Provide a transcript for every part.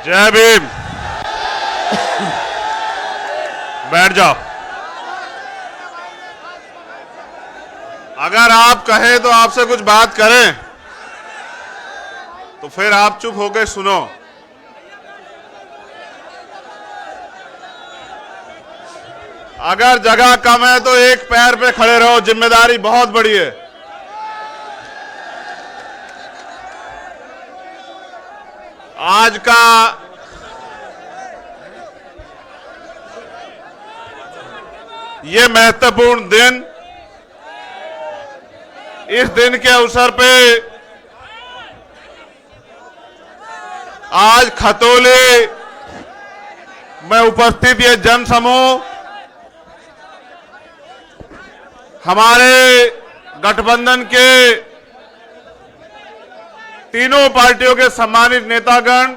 जय भीम। बैठ जाओ। अगर आप कहें तो आपसे कुछ बात करें तो फिर आप चुप होकर सुनो। अगर जगह कम है तो एक पैर पे खड़े रहो, जिम्मेदारी बहुत बड़ी है। आज का ये महत्वपूर्ण दिन, इस दिन के अवसर पे आज खतौली में उपस्थित ये जनसमूह हमारे गठबंधन के तीनों पार्टियों के सम्मानित नेतागण,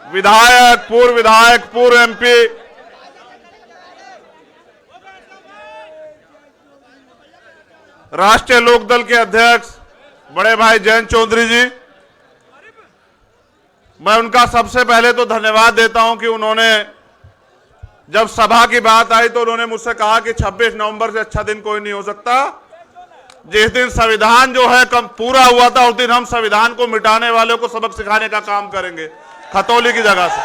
विधायक, पूर्व एमपी, राष्ट्रीय लोकदल के अध्यक्ष बड़े भाई जयंत चौधरी जी, मैं उनका सबसे पहले तो धन्यवाद देता हूं कि उन्होंने जब सभा की बात आई तो उन्होंने मुझसे कहा कि 26 नवंबर से अच्छा दिन कोई नहीं हो सकता। जिस दिन संविधान जो है कम पूरा हुआ था उस दिन हम संविधान को मिटाने वालों को सबक सिखाने का काम करेंगे खतौली की जगह से।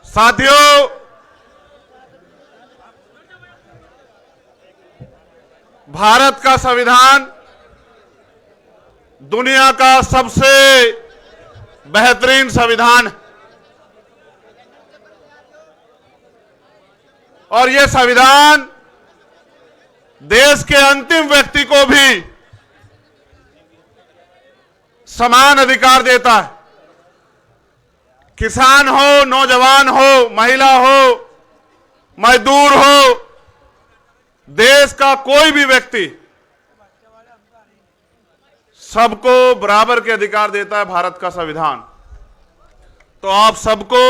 साथियों, भारत का संविधान दुनिया का सबसे बेहतरीन संविधान है और यह संविधान देश के अंतिम व्यक्ति को भी समान अधिकार देता है। किसान हो, नौजवान हो, महिला हो, मजदूर हो, देश का कोई भी व्यक्ति, सबको बराबर के अधिकार देता है भारत का संविधान। तो आप सबको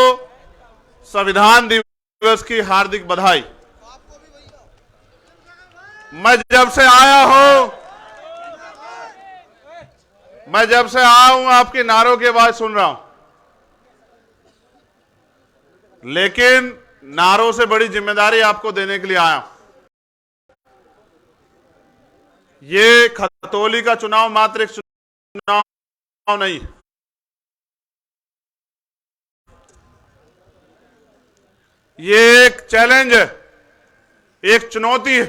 संविधान दिवस की हार्दिक बधाई। मैं जब से आया हूं आपके नारों की आवाज सुन रहा हूं, लेकिन नारों से बड़ी जिम्मेदारी आपको देने के लिए आया हूं। ये खतौली का चुनाव मात्र एक चुनाव नहीं, ये एक चैलेंज है, एक चुनौती है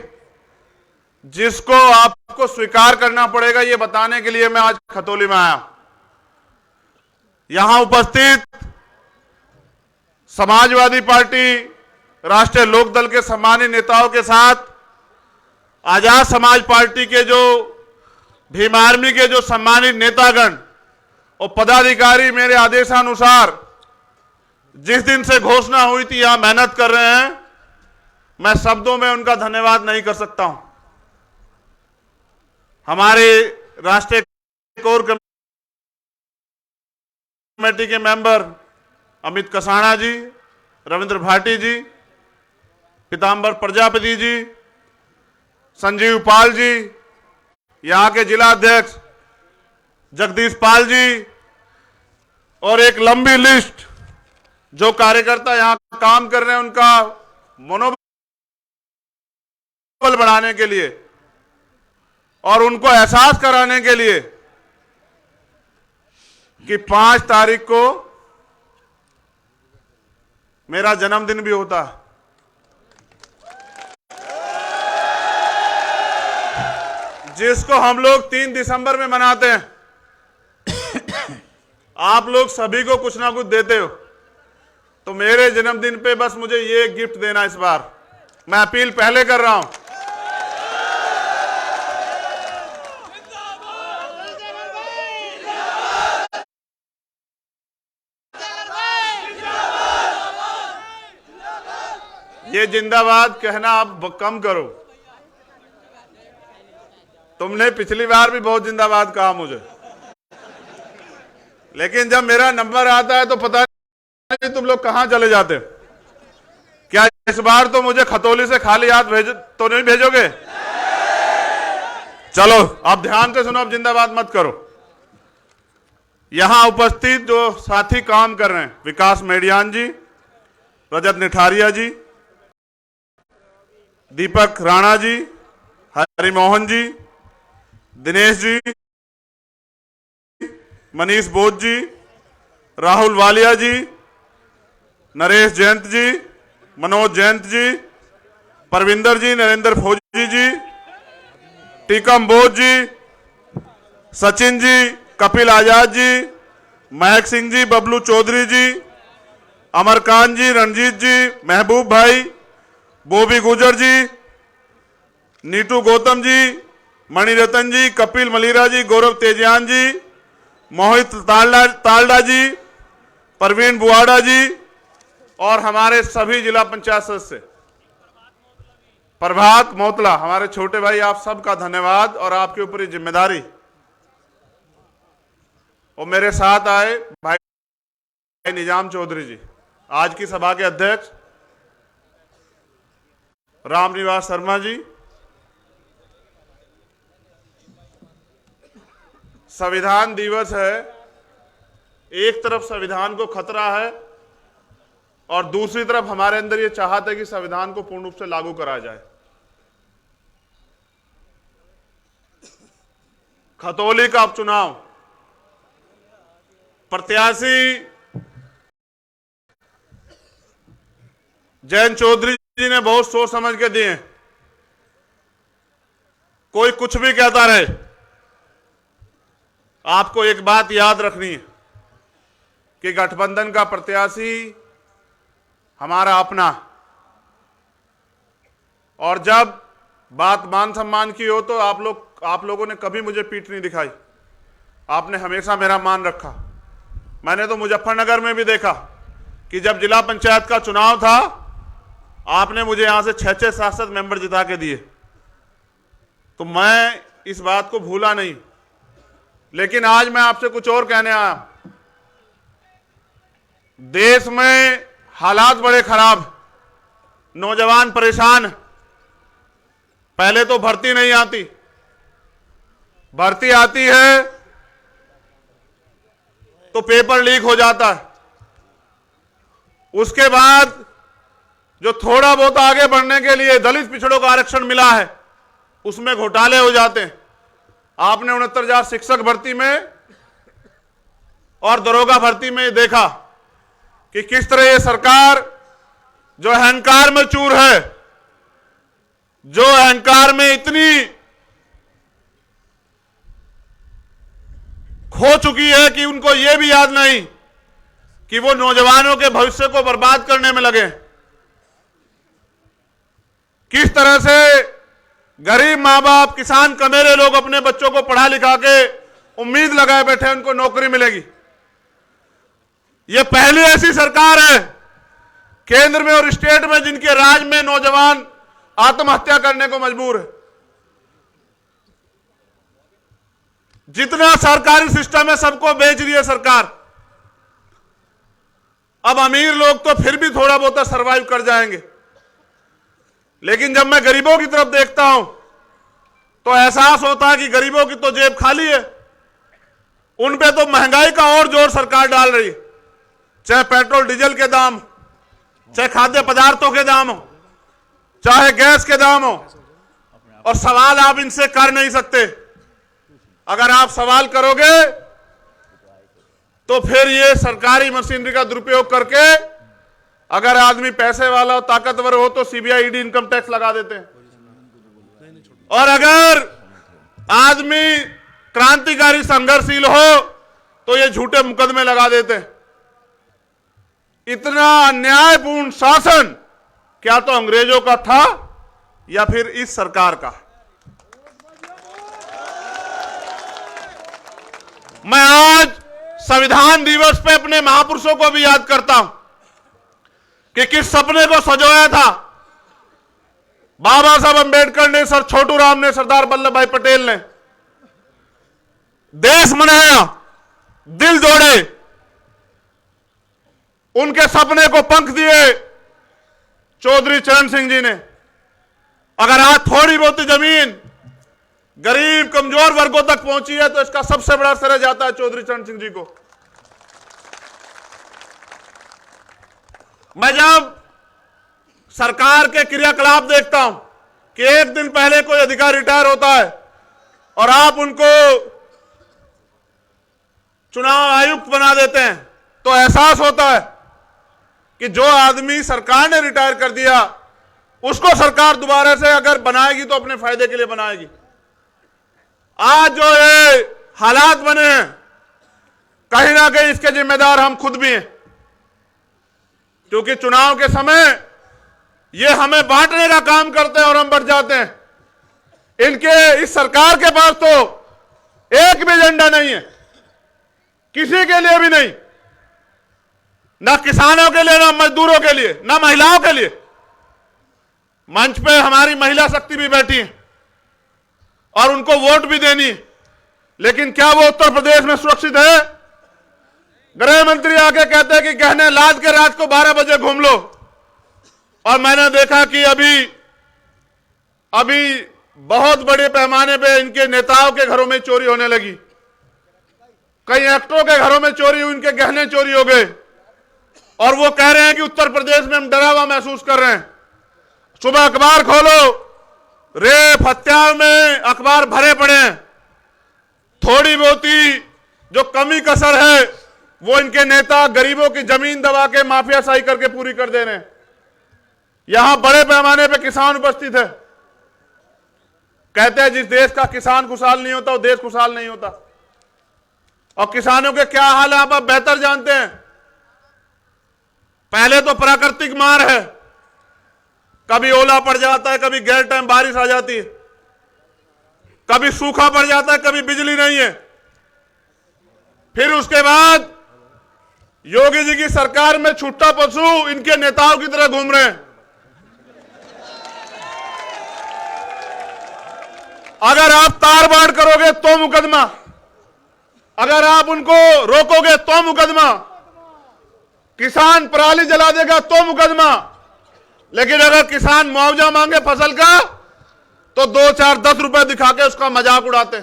जिसको आपको स्वीकार करना पड़ेगा। ये बताने के लिए मैं आज खतौली में आया। यहां उपस्थित समाजवादी पार्टी, राष्ट्रीय लोकदल के सम्मानित नेताओं के साथ आजाद समाज पार्टी के जो भीम आर्मी के जो सम्मानित नेतागण और पदाधिकारी मेरे आदेशानुसार जिस दिन से घोषणा हुई थी यहां मेहनत कर रहे हैं, मैं शब्दों में उनका धन्यवाद नहीं कर सकता हूं। हमारे राष्ट्रीय कोर कमेटी के मेंबर अमित कसाणा जी, रविंद्र भाटी जी, पीताम्बर प्रजापति जी, संजीव पाल जी, यहां के जिला अध्यक्ष जगदीश पाल जी और एक लंबी लिस्ट जो कार्यकर्ता यहां काम कर रहे हैं, उनका मनोबल बढ़ाने के लिए और उनको एहसास कराने के लिए कि 5 तारीख को मेरा जन्मदिन भी होता है। जिसको हम लोग 3 दिसंबर में मनाते हैं। आप लोग सभी को कुछ ना कुछ देते हो, तो मेरे जन्मदिन पे बस मुझे ये गिफ्ट देना इस बार। मैं अपील पहले कर रहा हूं। ये जिंदाबाद कहना आप कम करो। तुमने पिछली बार भी बहुत जिंदाबाद कहा मुझे, लेकिन जब मेरा नंबर आता है तो पता नहीं तुम लोग कहां चले जाते। क्या इस बार तो मुझे खतौली से खाली हाथ तो नहीं भेजोगे? चलो अब ध्यान से सुनो, अब जिंदाबाद मत करो। यहां उपस्थित जो साथी काम कर रहे हैं, विकास मेडियान जी, रजत निठारिया जी, दीपक राणा जी, हरिमोहन जी, दिनेश जी, मनीष बोध जी, राहुल वालिया जी, नरेश जयंत जी, मनोज जयंत जी, परविंदर जी, नरेंद्र फौजी जी, टीकम बोध जी, सचिन जी, कपिल आजाद जी, महक सिंह जी, बबलू चौधरी जी, अमरकांत जी, रणजीत जी, महबूब भाई, बोबी गुजर जी, नीटू गौतम जी, मणिरतन जी, कपिल मलिरा जी, गौरव तेजियान जी, मोहित तालडा जी, परवीन बुआड़ा जी और हमारे सभी जिला पंचायत सदस्य, प्रभात मोतला, हमारे छोटे भाई, आप सबका धन्यवाद। और आपके ऊपर ये जिम्मेदारी, और मेरे साथ आए भाई निजाम चौधरी जी, आज की सभा के अध्यक्ष, रामनिवास शर्मा जी, संविधान दिवस है, एक तरफ संविधान को खतरा है और दूसरी तरफ हमारे अंदर ये चाहत है कि संविधान को पूर्ण रूप से लागू करा जाए। खतौली का उपचुनाव, प्रत्याशी जयंत चौधरी जी ने बहुत सोच समझ के दिए। कोई कुछ भी कहता रहे, आपको एक बात याद रखनी है कि गठबंधन का प्रत्याशी हमारा अपना, और जब बात मान सम्मान की हो तो आप लोगों ने कभी मुझे पीठ नहीं दिखाई, आपने हमेशा मेरा मान रखा। मैंने तो मुजफ्फरनगर में भी देखा कि जब जिला पंचायत का चुनाव था, आपने मुझे यहां से 6-6 सांसद मेंबर जिता के दिए, तो मैं इस बात को भूला नहीं। लेकिन आज मैं आपसे कुछ और कहने आया। देश में हालात बड़े खराब, नौजवान परेशान। पहले तो भर्ती नहीं आती, भर्ती आती है तो पेपर लीक हो जाता है, उसके बाद जो थोड़ा बहुत आगे बढ़ने के लिए दलित पिछड़ों का आरक्षण मिला है, उसमें घोटाले हो जाते हैं। आपने 69,000 शिक्षक भर्ती में और दरोगा भर्ती में देखा कि किस तरह ये सरकार जो अहंकार में चूर है, जो अहंकार में इतनी खो चुकी है कि उनको यह भी याद नहीं कि वो नौजवानों के भविष्य को बर्बाद करने में लगे। किस तरह से गरीब मां बाप, किसान कमेरे लोग अपने बच्चों को पढ़ा लिखा के उम्मीद लगाए बैठे उनको नौकरी मिलेगी। यह पहली ऐसी सरकार है केंद्र में और स्टेट में जिनके राज में नौजवान आत्महत्या करने को मजबूर है। जितना सरकारी सिस्टम है सबको बेच रही है सरकार। अब अमीर लोग तो फिर भी थोड़ा बहुत सरवाइव कर जाएंगे, लेकिन जब मैं गरीबों की तरफ देखता हूं तो एहसास होता है कि गरीबों की तो जेब खाली है। उन पे तो महंगाई का और जोर सरकार डाल रही है, चाहे पेट्रोल डीजल के दाम, चाहे खाद्य पदार्थों के दाम हो, चाहे गैस के दाम हो। और सवाल आप इनसे कर नहीं सकते। अगर आप सवाल करोगे तो फिर ये सरकारी मशीनरी का दुरुपयोग करके, अगर आदमी पैसे वाला हो, ताकतवर हो, तो सीबीआई, ईडी, इनकम टैक्स लगा देते हैं। और अगर आदमी क्रांतिकारी संघर्षशील हो तो ये झूठे मुकदमे लगा देते हैं। इतना अन्यायपूर्ण शासन क्या तो अंग्रेजों का था या फिर इस सरकार का। मैं आज संविधान दिवस पे अपने महापुरुषों को भी याद करता हूं कि किस सपने को सजोया था बाबा साहब अंबेडकर ने, सर छोटू राम ने, सरदार वल्लभ भाई पटेल ने। देश बनाया, दिल जोड़े, उनके सपने को पंख दिए चौधरी चरण सिंह जी ने। अगर आज थोड़ी बहुत जमीन गरीब कमजोर वर्गों तक पहुंची है, तो इसका सबसे बड़ा श्रेय जाता है चौधरी चरण सिंह जी को। मैं जब सरकार के क्रियाकलाप देखता हूं कि एक दिन पहले कोई अधिकारी रिटायर होता है और आप उनको चुनाव आयुक्त बना देते हैं, तो एहसास होता है कि जो आदमी सरकार ने रिटायर कर दिया उसको सरकार दोबारा से अगर बनाएगी तो अपने फायदे के लिए बनाएगी। आज जो ये हालात बने हैं, कहीं ना कहीं इसके जिम्मेदार हम खुद भी हैं, क्योंकि चुनाव के समय ये हमें बांटने का काम करते हैं और हम बढ़ जाते हैं। इनके इस सरकार के पास तो एक भी एजेंडा नहीं है, किसी के लिए भी नहीं, ना किसानों के लिए, ना मजदूरों के लिए, ना महिलाओं के लिए। मंच पे हमारी महिला शक्ति भी बैठी है और उनको वोट भी देनी है, लेकिन क्या वो उत्तर प्रदेश में सुरक्षित है? गृह मंत्री आके कहते हैं कि गहने लाद के रात को 12 बजे घूम लो, और मैंने देखा कि अभी बहुत बड़े पैमाने पे इनके नेताओं के घरों में चोरी होने लगी, कई एक्टरों के घरों में चोरी हुई, उनके गहने चोरी हो गए, और वो कह रहे हैं कि उत्तर प्रदेश में हम डरावा महसूस कर रहे हैं। सुबह अखबार खोलो, रेप हत्या में अखबार भरे पड़े हैं। थोड़ी बहुती जो कमी कसर है वो इनके नेता गरीबों की जमीन दबा के माफियाशाही करके पूरी कर दे रहे हैं। यहां बड़े पैमाने पे किसान उपस्थित है। कहते हैं जिस देश का किसान खुशहाल नहीं होता वो देश खुशहाल नहीं होता, और किसानों के क्या हाल है आप बेहतर जानते हैं। पहले तो प्राकृतिक मार है, कभी ओला पड़ जाता है, कभी गैर टाइम बारिश आ जाती है, कभी सूखा पड़ जाता है, कभी बिजली नहीं है। फिर उसके बाद योगी जी की सरकार में छुट्टा पशु इनके नेताओं की तरह घूम रहे हैं। अगर आप तार बाड़ करोगे तो मुकदमा, अगर आप उनको रोकोगे तो मुकदमा, किसान पराली जला देगा तो मुकदमा, लेकिन अगर किसान मुआवजा मांगे फसल का तो 2, 4, 10 रुपए दिखा के उसका मजाक उड़ाते।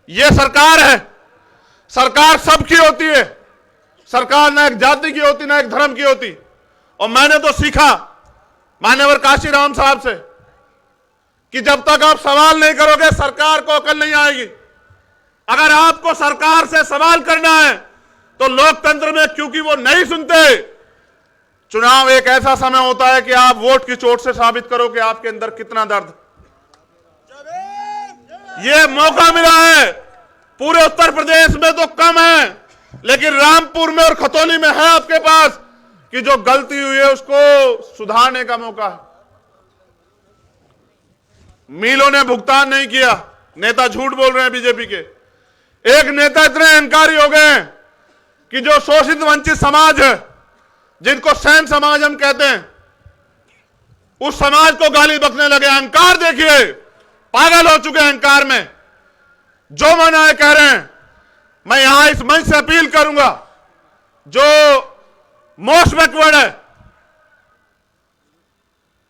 यह सरकार है। सरकार सबकी होती है, सरकार ना एक जाति की होती ना एक धर्म की होती। और मैंने तो सीखा मान्यवर काशीराम साहब से कि जब तक आप सवाल नहीं करोगे सरकार को अकल नहीं आएगी। अगर आपको सरकार से सवाल करना है तो लोकतंत्र में, क्योंकि वो नहीं सुनते, चुनाव एक ऐसा समय होता है कि आप वोट की चोट से साबित करो कि आपके अंदर कितना दर्द। ये मौका मिला है, पूरे उत्तर प्रदेश में तो कम है, लेकिन रामपुर में और खतौली में है आपके पास कि जो गलती हुई है उसको सुधारने का मौका है। मीलों ने भुगतान नहीं किया, नेता झूठ बोल रहे हैं बीजेपी के। एक नेता इतने अहंकारी हो गए हैं कि जो शोषित वंचित समाज है, जिनको सैन समाज हम कहते हैं, उस समाज को गाली बकने लगे। अहंकार देखिए, पागल हो चुके अहंकार में। जो मन आए कह रहे हैं। मैं यहां इस मंच से अपील करूंगा, जो मोस्ट बैकवर्ड है,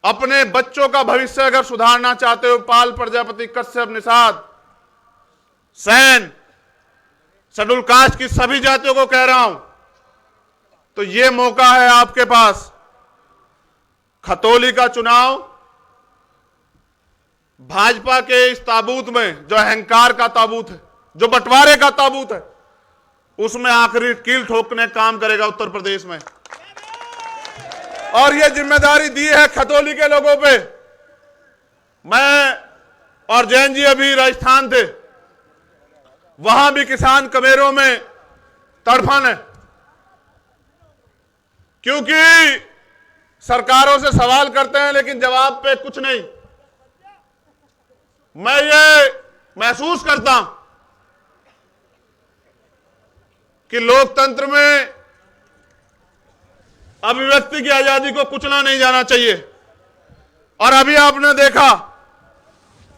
अपने बच्चों का भविष्य अगर सुधारना चाहते हो, पाल, प्रजापति, कश्यप, निषाद, सैन, शेड्यूल कास्ट की सभी जातियों को कह रहा हूं, तो यह मौका है आपके पास। खतौली का चुनाव भाजपा के इस ताबूत में, जो अहंकार का ताबूत है, जो बंटवारे का ताबूत है, उसमें आखिरी कील ठोकने काम करेगा उत्तर प्रदेश में। और यह जिम्मेदारी दी है खतौली के लोगों पे। मैं और जैन जी अभी राजस्थान थे, वहां भी किसान कमेरों में तड़फन है, क्योंकि सरकारों से सवाल करते हैं लेकिन जवाब पे कुछ नहीं। मैं ये महसूस करता हूं कि लोकतंत्र में अभिव्यक्ति की आजादी को कुचला नहीं जाना चाहिए। और अभी आपने देखा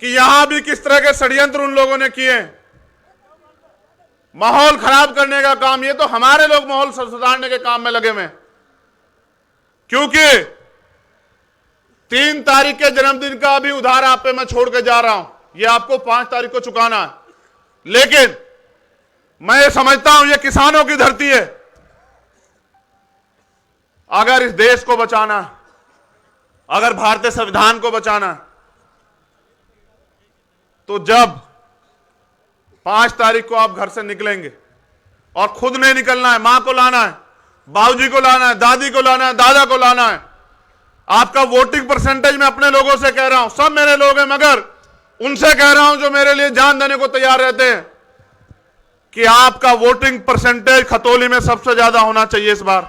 कि यहां भी किस तरह के षड्यंत्र उन लोगों ने किए, माहौल खराब करने का काम। ये तो हमारे लोग माहौल सुधारने के काम में लगे हुए, क्योंकि 3 तारीख के जन्मदिन का अभी उधार आप पे मैं छोड़ के जा रहा हूं। ये आपको 5 तारीख को चुकाना है। लेकिन मैं ये समझता हूं ये किसानों की धरती है। अगर इस देश को बचाना, अगर भारतीय संविधान को बचाना, तो जब 5 तारीख को आप घर से निकलेंगे और खुद नहीं निकलना है, मां को लाना है, बाबूजी को लाना है, दादी को लाना है, दादा को लाना है। आपका वोटिंग परसेंटेज मैं अपने लोगों से कह रहा हूं, सब मेरे लोग हैं, मगर उनसे कह रहा हूं जो मेरे लिए जान देने को तैयार रहते हैं कि आपका वोटिंग परसेंटेज खतौली में सबसे ज्यादा होना चाहिए इस बार।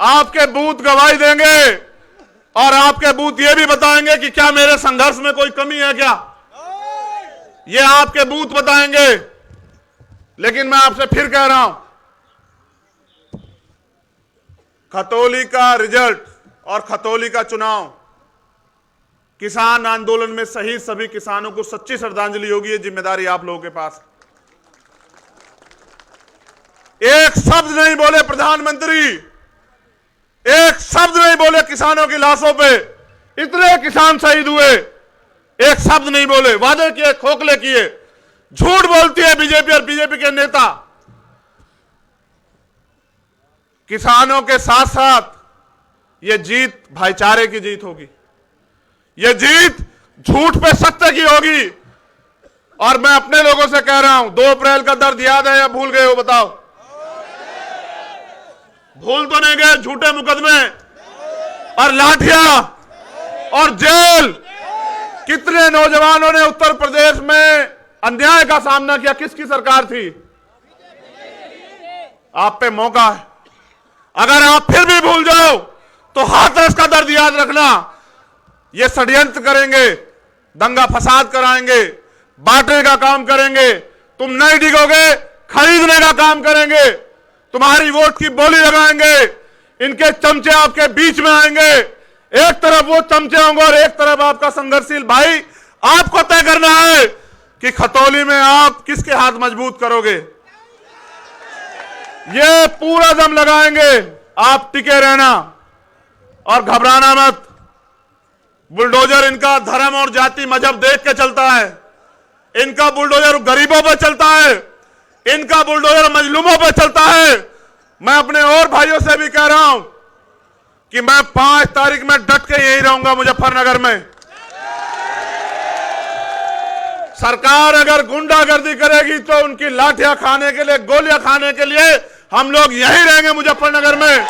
आपके बूथ गवाही देंगे और आपके बूथ ये भी बताएंगे कि क्या मेरे संघर्ष में कोई कमी है क्या, ये आपके बूथ बताएंगे। लेकिन मैं आपसे फिर कह रहा हूं, खतौली का रिजल्ट और खतौली का चुनाव किसान आंदोलन में शहीद सभी किसानों को सच्ची श्रद्धांजलि होगी। ये जिम्मेदारी आप लोगों के पास। एक शब्द नहीं बोले प्रधानमंत्री, एक शब्द नहीं बोले किसानों की लाशों पे, इतने किसान शहीद हुए, एक शब्द नहीं बोले। वादे किए, खोखले किए, झूठ बोलती है बीजेपी और बीजेपी के नेता। किसानों के साथ साथ यह जीत भाईचारे की जीत होगी, यह जीत झूठ पे सत्य की होगी। और मैं अपने लोगों से कह रहा हूं, 2 अप्रैल का दर्द याद है या भूल गए हो? बताओ, भूल तो नहीं गए? झूठे मुकदमे और लाठियां और जेल, कितने नौजवानों ने उत्तर प्रदेश में अन्याय का सामना किया। किसकी सरकार थी? आप पे मौका है, अगर आप फिर भी भूल जाओ तो हाथरस का दर्द याद रखना। ये षड्यंत्र करेंगे, दंगा फसाद कराएंगे, बांटने का काम करेंगे, तुम नहीं डिगोगे, खरीदने का काम करेंगे, तुम्हारी वोट की बोली लगाएंगे। इनके चमचे आपके बीच में आएंगे, एक तरफ वो चमचे होंगे और एक तरफ आपका संघर्षशील भाई। आपको तय करना है कि खतौली में आप किसके हाथ मजबूत करोगे। ये पूरा दम लगाएंगे, आप टिके रहना और घबराना मत। बुलडोजर इनका धर्म और जाति मजहब देख के चलता है, इनका बुलडोजर गरीबों पर चलता है, इनका बुलडोजर मजलूमों पर चलता है। मैं अपने और भाइयों से भी कह रहा हूं कि मैं 5 तारीख में डट के यही रहूंगा मुजफ्फरनगर में। सरकार अगर गुंडागर्दी करेगी तो उनकी लाठियां खाने के लिए, गोलियां खाने के लिए हम लोग यहीं रहेंगे मुजफ्फरनगर में।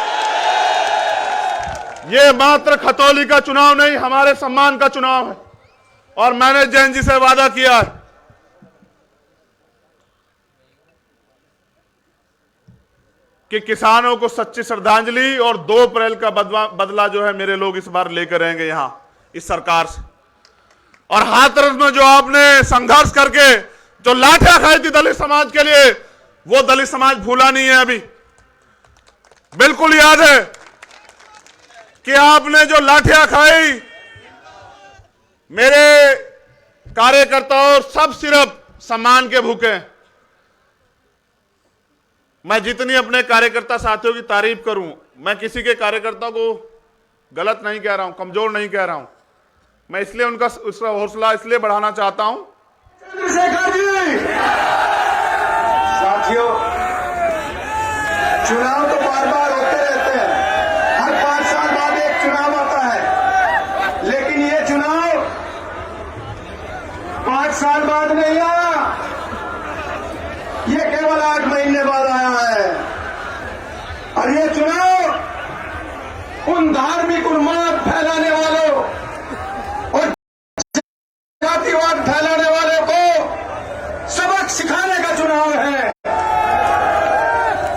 ये मात्र खतौली का चुनाव नहीं, हमारे सम्मान का चुनाव है। और मैंने जैन जी से वादा किया है कि किसानों को सच्ची श्रद्धांजलि और 2 अप्रैल का बदला जो है मेरे लोग इस बार लेकर रहेंगे यहां इस सरकार से। और हाथरस में जो आपने संघर्ष करके जो लाठियां खाई थी दलित समाज के लिए, वो दलित समाज भूला नहीं है अभी। बिल्कुल याद है कि आपने जो लाठियां खाई, मेरे कार्यकर्ता और सब सिर्फ सम्मान के भूखे हैं। मैं जितनी अपने कार्यकर्ता साथियों की तारीफ करूं, मैं किसी के कार्यकर्ता को गलत नहीं कह रहा हूं, कमजोर नहीं कह रहा हूं। मैं इसलिए उनका हौसला इसलिए बढ़ाना चाहता हूं। चंद्रशेखर जी, साथियों, चुनाव तो बार बार होते रहते हैं, हर 5 साल बाद एक चुनाव आता है, लेकिन ये चुनाव 5 साल बाद नहीं आया, ये केवल 8 महीने बाद आया है। और ये चुनाव उन धार्मिक उन्माद फैलाने वालों और जातिवाद फैलाने वालों को सबक सिखाने का चुनाव है।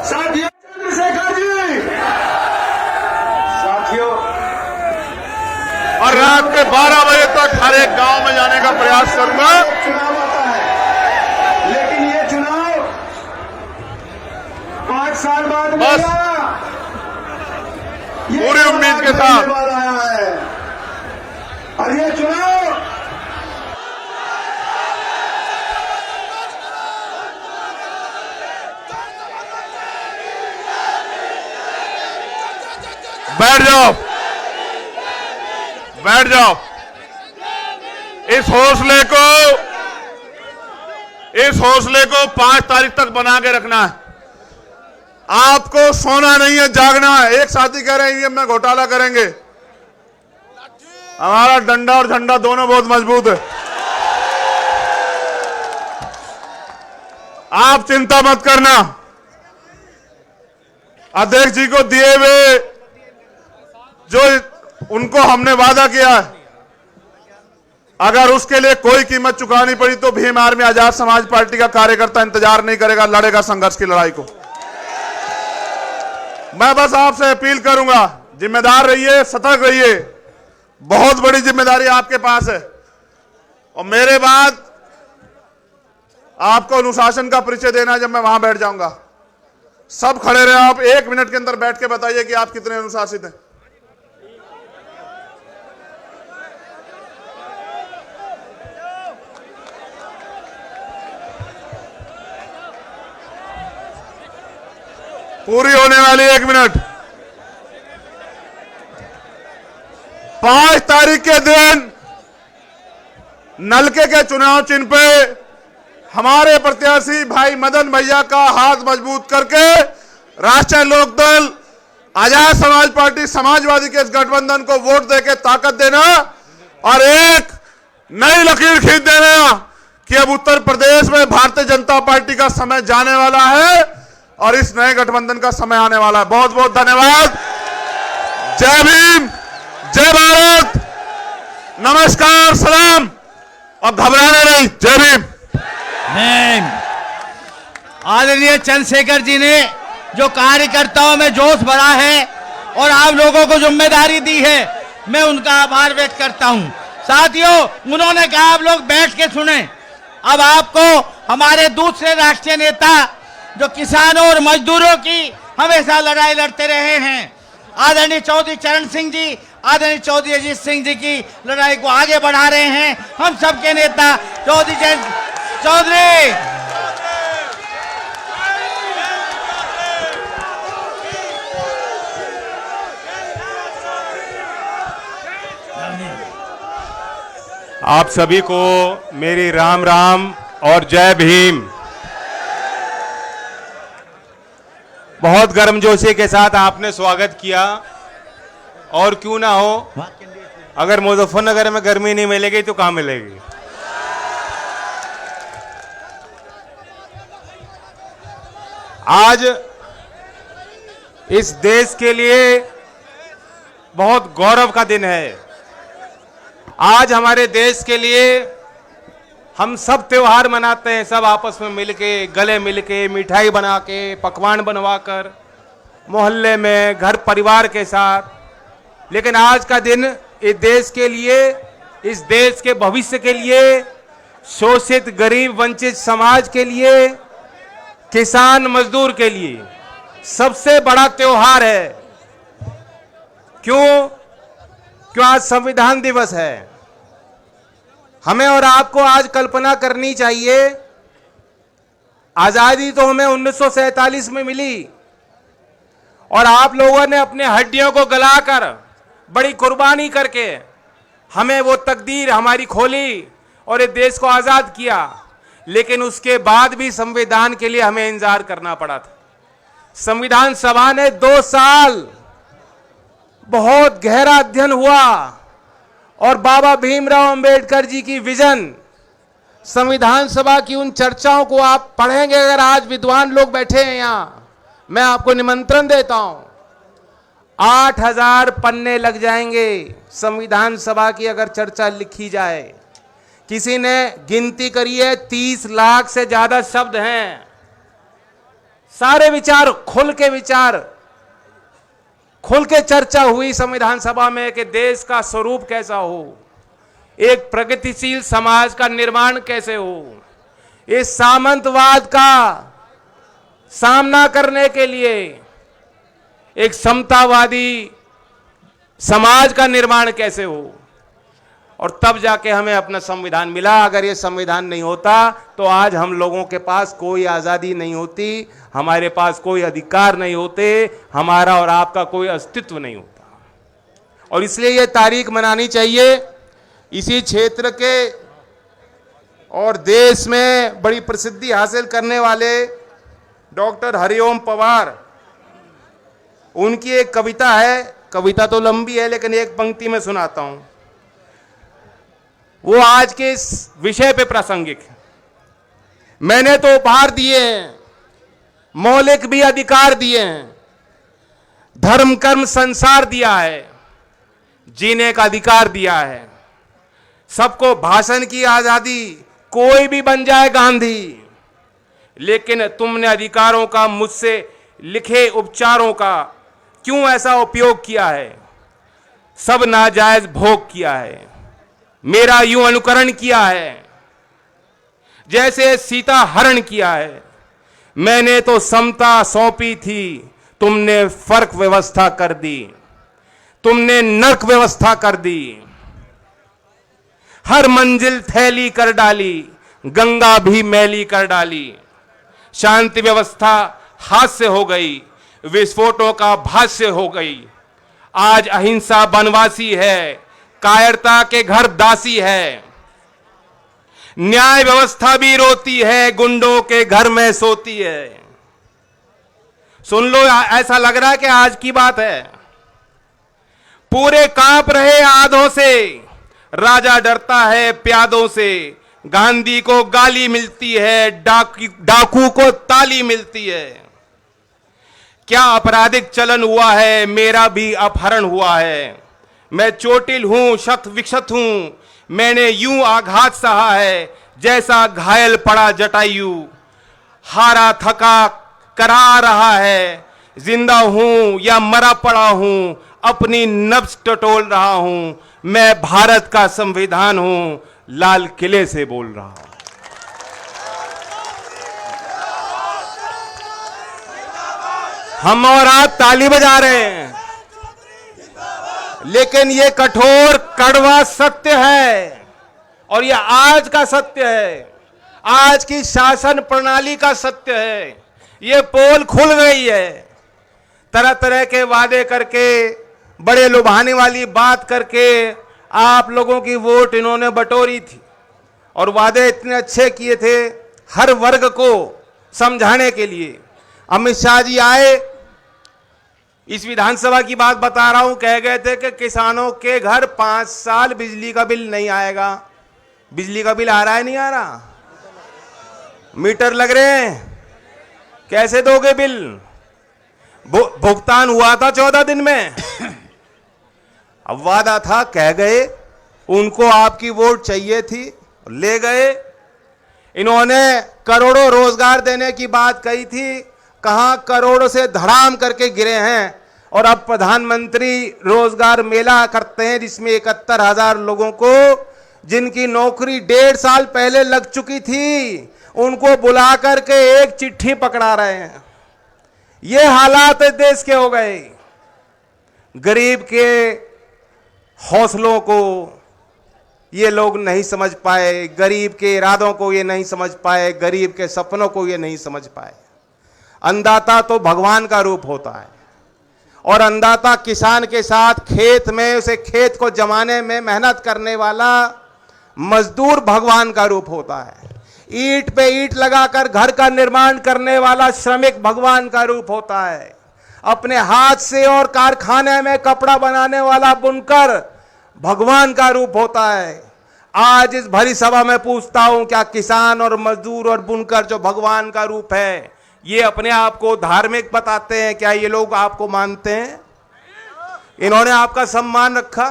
साथियों, चंद्रशेखर जी, साथियों, और रात के 12 बजे तक हर एक गांव में जाने का प्रयास करूंगा। चुनाव आता है, लेकिन ये चुनाव 5 साल बाद नहीं बस आया, ये पूरी उम्मीद के साथ बाद आया है। और ये चुनाव बैठ जाओ, बैठ जाओ। इस हौसले को 5 तारीख तक बना के रखना है। आपको सोना नहीं है, जागना है। एक साथी कह रहे हैं ईवीएम में घोटाला करेंगे। हमारा डंडा और झंडा दोनों बहुत मजबूत है। आप चिंता मत करना। अध्यक्ष जी को दिए हुए जो उनको हमने वादा किया है, अगर उसके लिए कोई कीमत चुकानी पड़ी तो भीम आर्मी आजाद समाज पार्टी का कार्यकर्ता इंतजार नहीं करेगा, लड़ेगा संघर्ष की लड़ाई को। मैं बस आपसे अपील करूंगा, जिम्मेदार रहिए, सतर्क रहिए। बहुत बड़ी जिम्मेदारी आपके पास है और मेरे बाद आपको अनुशासन का परिचय देना जब मैं वहां बैठ जाऊंगा। सब खड़े रहे, आप 1 मिनट के अंदर बैठ के बताइए कि आप कितने अनुशासित हैं। पूरी होने वाली 1 मिनट। 5 तारीख के दिन नलके के चुनाव चिन्ह पे हमारे प्रत्याशी भाई मदन भैया का हाथ मजबूत करके राष्ट्रीय लोकदल आजाद समाज पार्टी समाजवादी के इस गठबंधन को वोट देके ताकत देना और एक नई लकीर खींच देना कि अब उत्तर प्रदेश में भारतीय जनता पार्टी का समय जाने वाला है और इस नए गठबंधन का समय आने वाला है। बहुत बहुत धन्यवाद। जय भीम, जय भारत, नमस्कार, सलाम और घबराना नहीं। जय भीम। आदरणीय चंद्रशेखर जी ने जो कार्यकर्ताओं में जोश भरा है और आप लोगों को जिम्मेदारी दी है, मैं उनका आभार व्यक्त करता हूं। साथियों, उन्होंने कहा आप लोग बैठ के सुने। अब आपको हमारे दूसरे राष्ट्रीय नेता जो किसानों और मजदूरों की हमेशा लड़ाई लड़ते रहे हैं, आदरणीय चौधरी चरण सिंह जी, आदरणीय चौधरी अजीत सिंह जी की लड़ाई को आगे बढ़ा रहे हैं। हम सबके नेता चौधरी आप सभी को मेरी राम राम और जय भीम। बहुत गर्मजोशी के साथ आपने स्वागत किया और क्यों ना हो, अगर मुजफ्फरनगर में गर्मी नहीं मिलेगी तो कहां मिलेगी। आज इस देश के लिए बहुत गौरव का दिन है। आज हमारे देश के लिए हम सब त्योहार मनाते हैं, सब आपस में मिलके, गले मिलके, मिठाई बना के, पकवान बनवाकर, मोहल्ले में, घर परिवार के साथ। लेकिन आज का दिन इस देश के लिए, इस देश के भविष्य के लिए, शोषित गरीब वंचित समाज के लिए, किसान मजदूर के लिए सबसे बड़ा त्योहार है। क्यों? आज संविधान दिवस है। हमें और आपको आज कल्पना करनी चाहिए, आजादी तो हमें 1947 में मिली और आप लोगों ने अपने हड्डियों को गलाकर, बड़ी कुर्बानी करके हमें वो तकदीर हमारी खोली और इस देश को आजाद किया। लेकिन उसके बाद भी संविधान के लिए हमें इंतजार करना पड़ा था। संविधान सभा ने 2 साल बहुत गहरा अध्ययन हुआ और बाबा भीमराव अंबेडकर जी की विजन, संविधान सभा की उन चर्चाओं को आप पढ़ेंगे। अगर आज विद्वान लोग बैठे हैं यहां, मैं आपको निमंत्रण देता हूं। 8000 पन्ने लग जाएंगे संविधान सभा की अगर चर्चा लिखी जाए। किसी ने गिनती करी है, 30 लाख से ज्यादा शब्द हैं। सारे विचार खुल के चर्चा हुई संविधान सभा में कि देश का स्वरूप कैसा हो, एक प्रगतिशील समाज का निर्माण कैसे हो, इस सामंतवाद का सामना करने के लिए एक समतावादी समाज का निर्माण कैसे हो, और तब जाके हमें अपना संविधान मिला। अगर ये संविधान नहीं होता तो आज हम लोगों के पास कोई आज़ादी नहीं होती, हमारे पास कोई अधिकार नहीं होते, हमारा और आपका कोई अस्तित्व नहीं होता। और इसलिए ये तारीख मनानी चाहिए इसी क्षेत्र के और देश में बड़ी प्रसिद्धि हासिल करने वाले डॉक्टर हरिओम पवार, उनकी एक कविता है, कविता तो लंबी है लेकिन एक पंक्ति में सुनाता हूं, वो आज के इस विषय पे प्रासंगिक है। मैंने तो उपहार दिए हैं, मौलिक भी अधिकार दिए हैं, धर्म कर्म संसार दिया है, जीने का अधिकार दिया है, सबको भाषण की आजादी, कोई भी बन जाए गांधी, लेकिन तुमने अधिकारों का मुझसे लिखे उपचारों का क्यों ऐसा उपयोग किया है? सब नाजायज भोग किया है, मेरा यूं अनुकरण किया है जैसे सीता हरण किया है। मैंने तो समता सौंपी थी, तुमने फर्क व्यवस्था कर दी, तुमने नर्क व्यवस्था कर दी। हर मंजिल थैली कर डाली, गंगा भी मैली कर डाली। शांति व्यवस्था हास्य हो गई, विस्फोटों का भाष्य हो गई। आज अहिंसा बनवासी है, कायरता के घर दासी है। न्याय व्यवस्था भी रोती है, गुंडों के घर में सोती है। सुन लो, ऐसा लग रहा है कि आज की बात है। पूरे कांप रहे आधों से, राजा डरता है प्यादों से। गांधी को गाली मिलती है, डाकू को ताली मिलती है। क्या आपराधिक चलन हुआ है, मेरा भी अपहरण हुआ है। मैं चोटिल हूं, शत विक्षत हूं, मैंने यूं आघात सहा है जैसा घायल पड़ा जटायु। हारा थका करा रहा है, जिंदा हूं या मरा पड़ा हूं, अपनी नब्ज टटोल रहा हूं। मैं भारत का संविधान हूं, लाल किले से बोल रहा हूं। हम और आप ताली बजा रहे हैं, लेकिन ये कठोर कड़वा सत्य है और ये आज का सत्य है, आज की शासन प्रणाली का सत्य है। ये पोल खुल गई है। तरह तरह के वादे करके, बड़े लुभाने वाली बात करके आप लोगों की वोट इन्होंने बटोरी थी और वादे इतने अच्छे किए थे हर वर्ग को समझाने के लिए। अमित शाह जी आए, इस विधानसभा की बात बता रहा हूं, कह गए थे कि किसानों के घर 5 साल बिजली का बिल नहीं आएगा। बिजली का बिल आ रहा है, नहीं आ रहा? मीटर लग रहे हैं, कैसे दोगे बिल? भुगतान हुआ था 14 दिन में। अब वादा था, कह गए, उनको आपकी वोट चाहिए थी, ले गए। इन्होंने करोड़ों रोजगार देने की बात कही थी, कहां करोड़ों से धड़ाम करके गिरे हैं। और अब प्रधानमंत्री रोजगार मेला करते हैं जिसमें 71,000 लोगों को, जिनकी नौकरी 1.5 साल पहले लग चुकी थी, उनको बुला करके एक चिट्ठी पकड़ा रहे हैं। ये हालात देश के हो गए। गरीब के हौसलों को ये लोग नहीं समझ पाए, गरीब के इरादों को ये नहीं समझ पाए, गरीब के सपनों को ये नहीं समझ पाए। अन्नदाता तो भगवान का रूप होता है और अन्नदाता किसान के साथ खेत में उसे खेत को जमाने में मेहनत करने वाला मजदूर भगवान का रूप होता है। ईंट पे ईंट लगाकर घर का निर्माण करने वाला श्रमिक भगवान का रूप होता है। अपने हाथ से और कारखाने में कपड़ा बनाने वाला बुनकर भगवान का रूप होता है। आज इस भरी सभा में पूछता हूं, क्या किसान और मजदूर और बुनकर जो भगवान का रूप है, ये अपने आप को धार्मिक बताते हैं? क्या ये लोग आपको मानते हैं? इन्होंने आपका सम्मान रखा?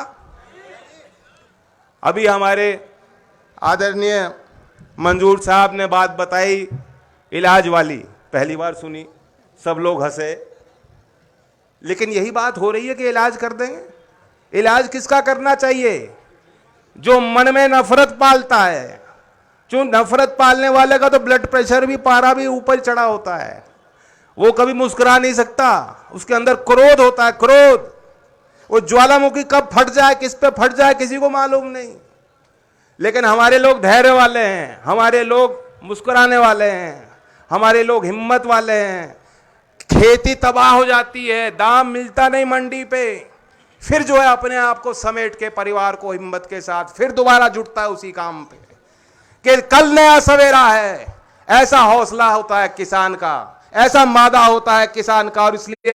अभी हमारे आदरणीय मंजूर साहब ने बात बताई इलाज वाली, पहली बार सुनी, सब लोग हंसे। लेकिन यही बात हो रही है कि इलाज कर देंगे। इलाज किसका करना चाहिए? जो मन में नफरत पालता है। जो नफरत पालने वाले का तो ब्लड प्रेशर भी, पारा भी ऊपर चढ़ा होता है, वो कभी मुस्कुरा नहीं सकता। उसके अंदर क्रोध होता है, क्रोध। वो ज्वालामुखी कब फट जाए, किस पे फट जाए, किसी को मालूम नहीं। लेकिन हमारे लोग धैर्य वाले हैं, हमारे लोग मुस्कुराने वाले हैं, हमारे लोग हिम्मत वाले हैं। खेती तबाह हो जाती है, दाम मिलता नहीं मंडी पे, फिर जो है अपने आप को समेट के परिवार को हिम्मत के साथ फिर दोबारा जुटता है उसी काम पे कि कल नया सवेरा है। ऐसा हौसला होता है किसान का, ऐसा मादा होता है किसान का। और इसलिए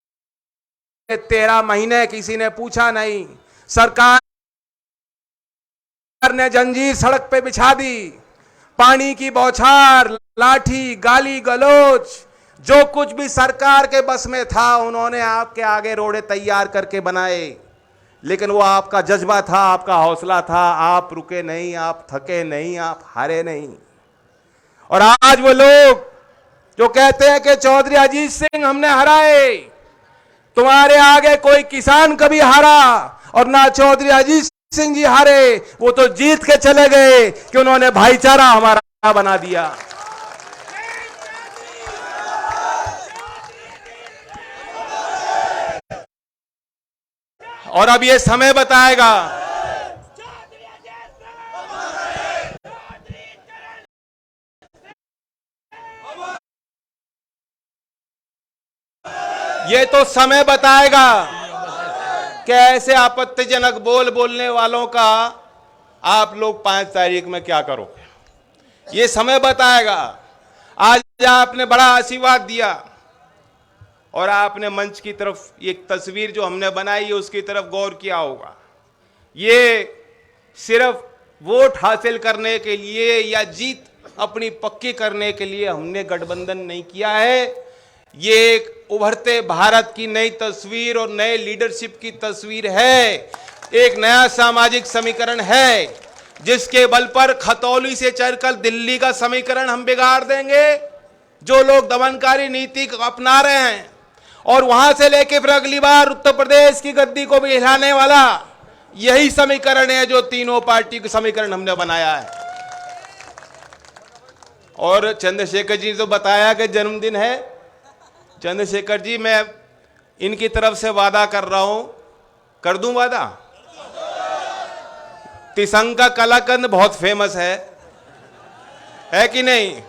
13 महीने किसी ने पूछा नहीं, सरकार ने जंजीर सड़क पे बिछा दी, पानी की बौछार, लाठी, गाली गलोच, जो कुछ भी सरकार के बस में था उन्होंने आपके आगे रोड़े तैयार करके बनाए। लेकिन वो आपका जज्बा था, आपका हौसला था। आप रुके नहीं, आप थके नहीं, आप हारे नहीं। और आज वो लोग जो कहते हैं कि चौधरी अजीत सिंह हमने हराए, तुम्हारे आगे कोई किसान कभी हारा और ना चौधरी अजीत सिंह जी हारे, वो तो जीत के चले गए कि उन्होंने भाईचारा हमारा बना दिया। और अब ये समय बताएगा ये तो समय बताएगा कि ऐसे आपत्तिजनक बोल बोलने वालों का आप लोग 5 तारीख में क्या करोगे, ये समय बताएगा। आज आपने बड़ा आशीर्वाद दिया और आपने मंच की तरफ एक तस्वीर जो हमने बनाई है उसकी तरफ गौर किया होगा। ये सिर्फ वोट हासिल करने के लिए या जीत अपनी पक्की करने के लिए हमने गठबंधन नहीं किया है। ये एक उभरते भारत की नई तस्वीर और नए लीडरशिप की तस्वीर है। एक नया सामाजिक समीकरण है जिसके बल पर खतौली से चलकर दिल्ली का समीकरण हम बिगाड़ देंगे। जो लोग दमनकारी नीति अपना रहे हैं और वहां से लेके फिर अगली बार उत्तर प्रदेश की गद्दी को भी हिलाने वाला यही समीकरण है जो तीनों पार्टी का समीकरण हमने बनाया है। और चंद्रशेखर जी तो बताया कि जन्मदिन है। चंद्रशेखर जी, मैं इनकी तरफ से वादा कर रहा हूं, कर दूं वादा? तिसंग का कलाकंद बहुत फेमस है कि नहीं?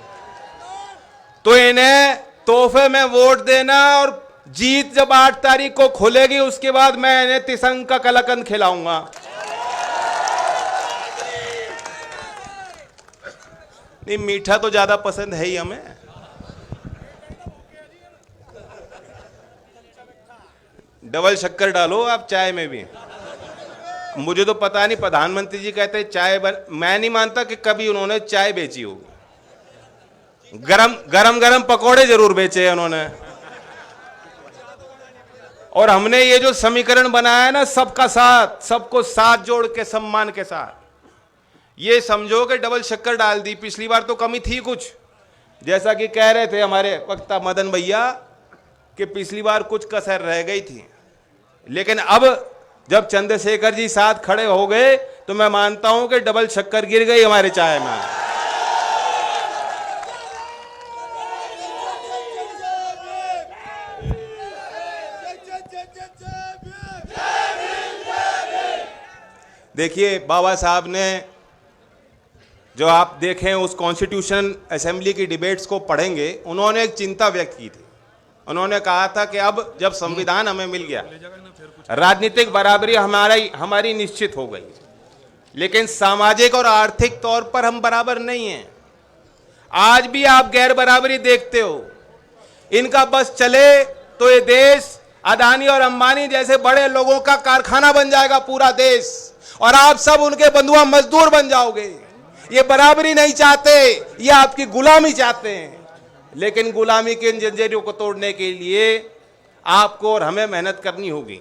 तो इन्हें तोहफे में वोट देना और जीत जब 8 तारीख को खुलेगी उसके बाद मैं इन्हें तिसंग का कलाकंद खिलाऊंगा। नहीं, मीठा तो ज्यादा पसंद है ही हमें। डबल शक्कर डालो आप चाय में भी। मुझे तो पता नहीं, प्रधानमंत्री जी कहते चाय मैं नहीं मानता कि कभी उन्होंने चाय बेची होगी। गरम पकोड़े जरूर बेचे हैं उन्होंने। और हमने ये जो समीकरण बनाया है ना, सबका साथ, सबको साथ जोड़ के सम्मान के साथ, ये समझो कि डबल शक्कर डाल दी। पिछली बार तो कमी थी कुछ, जैसा कि कह रहे थे हमारे वक्ता मदन भैया कि पिछली बार कुछ कसर रह गई थी। लेकिन अब जब चंद्रशेखर जी साथ खड़े हो गए तो मैं मानता हूं कि डबल शक्कर गिर गई हमारे चाय में। देखिए, बाबा साहब ने जो आप देखें उस कॉन्स्टिट्यूशन असेंबली की डिबेट्स को पढ़ेंगे, उन्होंने एक चिंता व्यक्त की थी। उन्होंने कहा था कि अब जब संविधान हमें मिल गया, राजनीतिक बराबरी हमारी निश्चित हो गई, लेकिन सामाजिक और आर्थिक तौर पर हम बराबर नहीं हैं। आज भी आप गैर बराबरी देखते हो। इनका बस चले तो ये देश अदानी और अंबानी जैसे बड़े लोगों का कारखाना बन जाएगा पूरा देश, और आप सब उनके बंधुआ मजदूर बन जाओगे। ये बराबरी नहीं चाहते, ये आपकी गुलामी चाहते हैं। लेकिन गुलामी के जंजीरों को तोड़ने के लिए आपको और हमें मेहनत करनी होगी।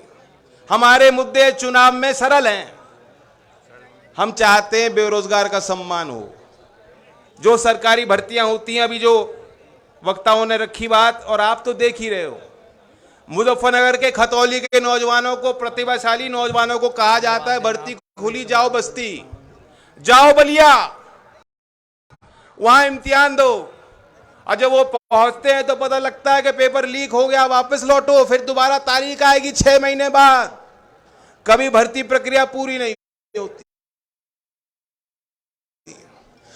हमारे मुद्दे चुनाव में सरल हैं। हम चाहते हैं बेरोजगार का सम्मान हो, जो सरकारी भर्तियां होती हैं, अभी जो वक्ताओं ने रखी बात, और आप तो देख ही रहे हो, मुजफ्फरनगर के खतौली के नौजवानों को, प्रतिभाशाली नौजवानों को कहा जाता है भर्ती खुली, जाओ बस्ती, जाओ बलिया, वहां इम्तिहान दो। और जब वो पहुंचते हैं तो पता लगता है कि पेपर लीक हो गया, वापस लौटो, फिर दोबारा तारीख आएगी 6 महीने बाद। कभी भर्ती प्रक्रिया पूरी नहीं होती।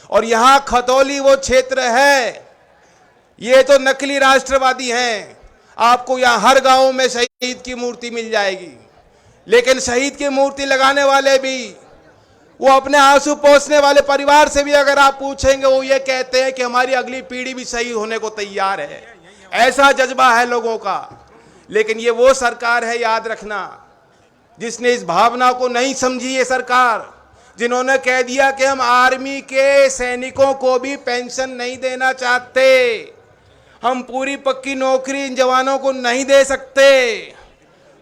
और यहां खतौली वो क्षेत्र है, ये तो नकली राष्ट्रवादी हैं। आपको यहां हर गांव में शहीद की मूर्ति मिल जाएगी, लेकिन शहीद की मूर्ति लगाने वाले भी, वो अपने आंसू पोंछने वाले परिवार से भी अगर आप पूछेंगे, वो ये कहते हैं कि हमारी अगली पीढ़ी भी शहीद होने को तैयार है। ऐसा जज्बा है लोगों का। लेकिन ये वो सरकार है, याद रखना, जिसने इस भावना को नहीं समझी। ये सरकार जिन्होंने कह दिया कि हम आर्मी के सैनिकों को भी पेंशन नहीं देना चाहते, हम पूरी पक्की नौकरी इन जवानों को नहीं दे सकते।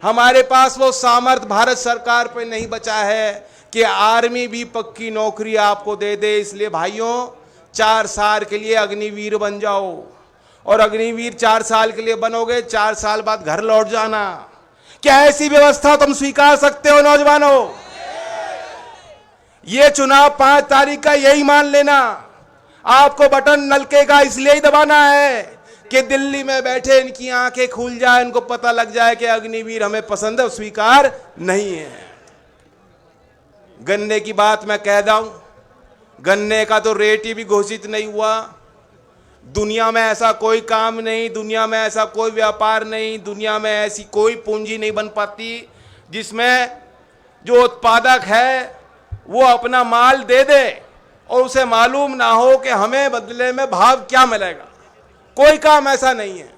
हमारे पास वो सामर्थ्य भारत सरकार पे नहीं बचा है कि आर्मी भी पक्की नौकरी आपको दे दे। इसलिए भाइयों, 4 साल के लिए अग्निवीर बन जाओ, और अग्निवीर 4 साल के लिए बनोगे, 4 साल बाद घर लौट जाना। क्या ऐसी व्यवस्था तुम स्वीकार सकते हो नौजवानों? ये चुनाव 5 तारीख का यही मान लेना, आपको बटन नलके का इसलिए ही दबाना है कि दिल्ली में बैठे इनकी आंखें खुल जाए, इनको पता लग जाए कि अग्निवीर हमें पसंद है, स्वीकार नहीं है। गन्ने की बात मैं कह दूं, गन्ने का तो रेट ही भी घोषित नहीं हुआ। दुनिया में ऐसा कोई काम नहीं, दुनिया में ऐसा कोई व्यापार नहीं, दुनिया में ऐसी कोई पूंजी नहीं बन पाती जिसमें जो उत्पादक है वो अपना माल दे दे और उसे मालूम ना हो कि हमें बदले में भाव क्या मिलेगा। कोई काम ऐसा नहीं है।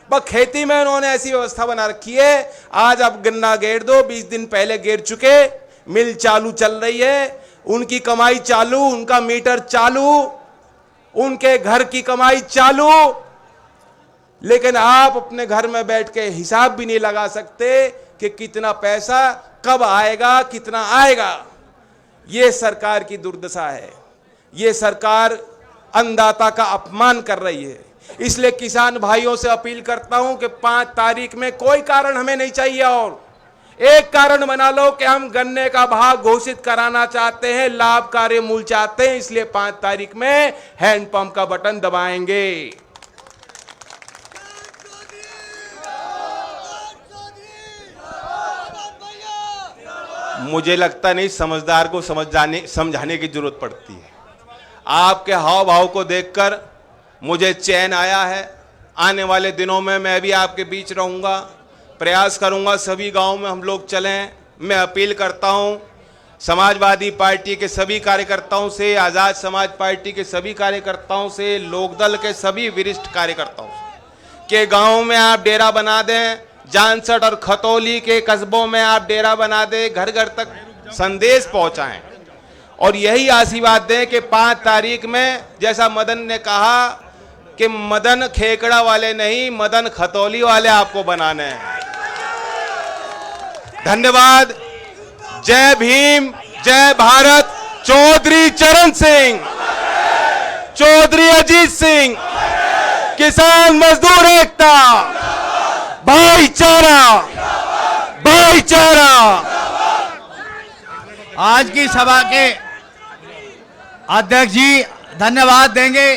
बस खेती में उन्होंने ऐसी व्यवस्था बना रखी है, आज आप गन्ना गेर दो, 20 दिन पहले गेर चुके, मिल चालू चल रही है, उनकी कमाई चालू, उनका मीटर चालू, उनके घर की कमाई चालू। लेकिन आप अपने घर में बैठ के हिसाब भी नहीं लगा सकते कि कितना पैसा कब आएगा, कितना आएगा। ये सरकार की दुर्दशा है। ये सरकार अन्नदाता का अपमान कर रही है। इसलिए किसान भाइयों से अपील करता हूं कि 5 तारीख में कोई कारण हमें नहीं चाहिए, और एक कारण बना लो कि हम गन्ने का भाव घोषित कराना चाहते हैं, लाभकारी मूल्य चाहते हैं। इसलिए 5 तारीख में हैंडपंप का बटन दबाएंगे। मुझे लगता नहीं समझदार को समझाने की जरूरत पड़ती है। आपके हाव भाव को देखकर मुझे चैन आया है। आने वाले दिनों में मैं भी आपके बीच रहूंगा, प्रयास करूंगा सभी गांव में हम लोग चलें। मैं अपील करता हूं समाजवादी पार्टी के सभी कार्यकर्ताओं से, आज़ाद समाज पार्टी के सभी कार्यकर्ताओं से, लोकदल के सभी वरिष्ठ कार्यकर्ताओं से कि गाँव में आप डेरा बना दें, जानसठ और खतौली के कस्बों में आप डेरा बना दें, घर घर तक संदेश पहुंचाएं और यही आशीर्वाद दें कि 5 तारीख में जैसा मदन ने कहा कि मदन खेकड़ा वाले नहीं, मदन खतौली वाले आपको बनाने हैं। धन्यवाद। जय भीम, जय भारत। चौधरी चरण सिंह, चौधरी अजीत सिंह, किसान मजदूर एकता, भाईचारा, भाईचारा। आज की सभा के अध्यक्ष जी धन्यवाद देंगे।